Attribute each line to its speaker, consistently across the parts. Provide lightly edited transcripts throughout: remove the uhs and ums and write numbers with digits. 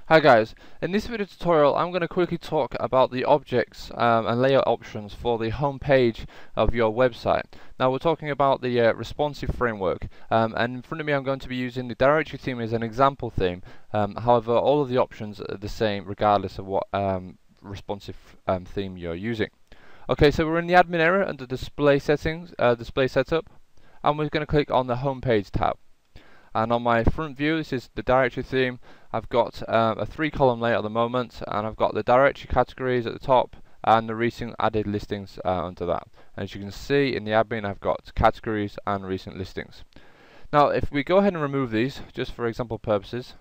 Speaker 1: Hi guys, in this video tutorial I'm going to quickly talk about the objects and layout options for the home page of your website. Now we're talking about the responsive framework, and in front of me I'm going to be using the directory theme as an example theme. However, all of the options are the same regardless of what responsive theme you're using. Okay, so we're in the admin area under display settings, display setup, and we're going to click on the home page tab. And on my front view, this is the directory theme. I've got a 3-column layout at the moment, and I've got the directory categories at the top and the recent added listings under that. And as you can see in the admin, I've got categories and recent listings. Now if we go ahead and remove these just for example purposes,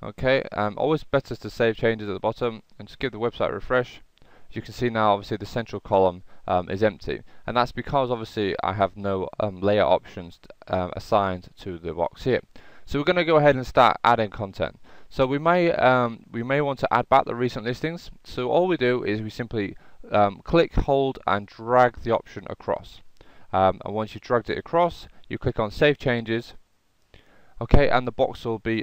Speaker 1: okay, always better to save changes at the bottom and just give the website a refresh. As you can see now, obviously the central column is empty, and that's because obviously I have no layout options assigned to the box here. So we're going to go ahead and start adding content. So we may want to add back the recent listings. So all we do is we simply click, hold, and drag the option across. And once you've dragged it across, you click on Save Changes. Okay, and the box will be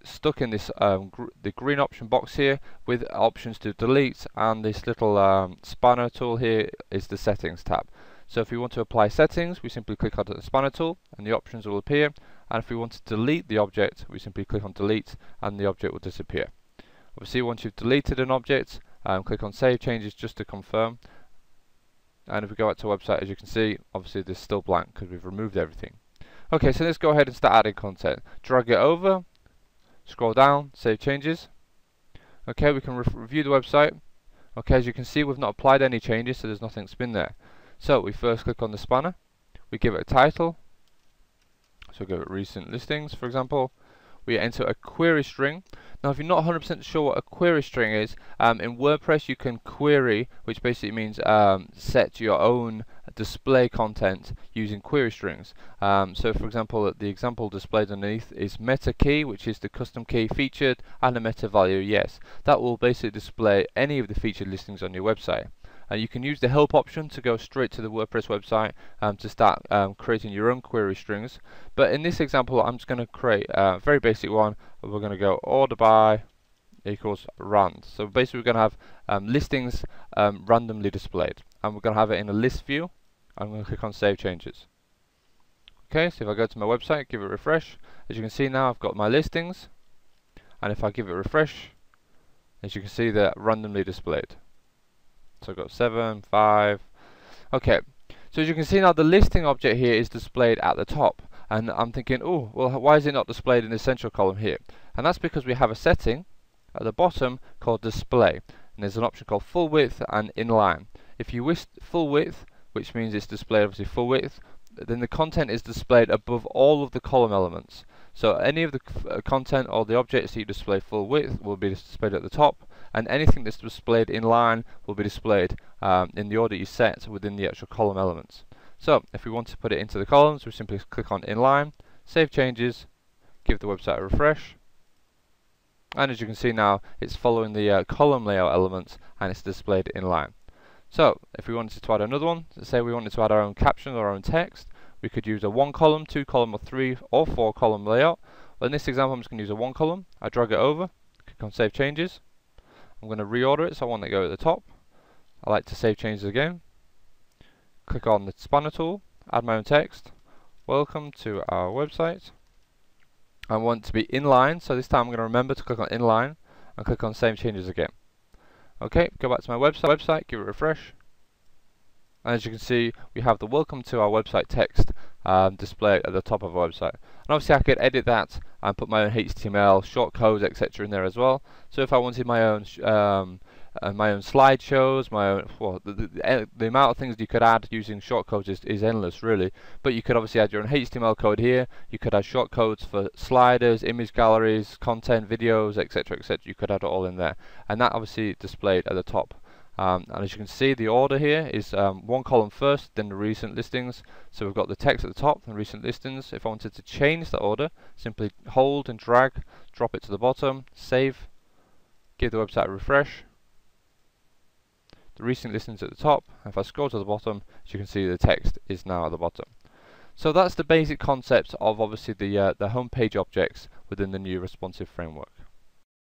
Speaker 1: stuck in this the green option box here with options to delete, and this little spanner tool here is the settings tab. So if we want to apply settings, we simply click on the spanner tool and the options will appear, and if we want to delete the object, we simply click on delete and the object will disappear. Obviously once you've deleted an object, click on Save Changes just to confirm, and if we go out to our website, as you can see, obviously this is still blank because we've removed everything. Okay, so let's go ahead and start adding content. Drag it over, scroll down, save changes. Okay, we can review the website. Okay, as you can see, we've not applied any changes, so there's nothing that's been there. So we first click on the spanner, we give it a title, so give it recent listings, for example. We enter a query string. Now if you're not 100% sure what a query string is, in WordPress you can query, which basically means set your own display content using query strings. So for example, the example displayed underneath is meta key, which is the custom key featured, and a meta value yes. That will basically display any of the featured listings on your website. You can use the help option to go straight to the WordPress website to start creating your own query strings. But in this example, I'm just going to create a very basic one. We're going to go order by equals rand. So basically we're going to have listings randomly displayed, and we're going to have it in a list view. I'm going to click on Save Changes. Okay, so if I go to my website, give it a refresh, as you can see now I've got my listings, and if I give it a refresh, as you can see they're randomly displayed. So I've got 7, 5. Okay, so as you can see now the listing object here is displayed at the top, and I'm thinking, oh well, why is it not displayed in the central column here? And that's because we have a setting at the bottom called display, and there's an option called full width and inline. If you wish full width, which means it's displayed obviously full width, then the content is displayed above all of the column elements. So any of the content or the objects that you display full width will be displayed at the top, and anything that's displayed in line will be displayed in the order you set within the actual column elements. So if we want to put it into the columns, we simply click on inline, save changes, give the website a refresh, and as you can see now it's following the column layout elements and it's displayed in line. So if we wanted to add another one, say we wanted to add our own caption or our own text, we could use a 1-column, 2-column, or 3 or 4-column layout. Well, in this example I'm just going to use a 1-column. I drag it over, click on Save Changes. I'm going to reorder it, so I want it to go at the top. I like to save changes again. Click on the spanner tool, add my own text. Welcome to our website. I want it to be inline, so this time I'm going to remember to click on inline and click on Save Changes again. Okay, go back to my website, give it a refresh. And as you can see, we have the welcome to our website text displayed at the top of our website. And obviously I could edit that and put my own HTML, short codes, etc. in there as well. So if I wanted my own slideshows, my own, well, the amount of things you could add using short codes is endless really. But you could obviously add your own HTML code here. You could add short codes for sliders, image galleries, content, videos, etc. etc. You could add it all in there, and that obviously displayed at the top. And as you can see, the order here is 1 column first, then the recent listings. So we've got the text at the top and recent listings. If I wanted to change the order, simply hold and drag, drop it to the bottom, save, give the website a refresh. The recent listings at the top. If I scroll to the bottom, as you can see, the text is now at the bottom. So that's the basic concept of obviously the home page objects within the new responsive framework.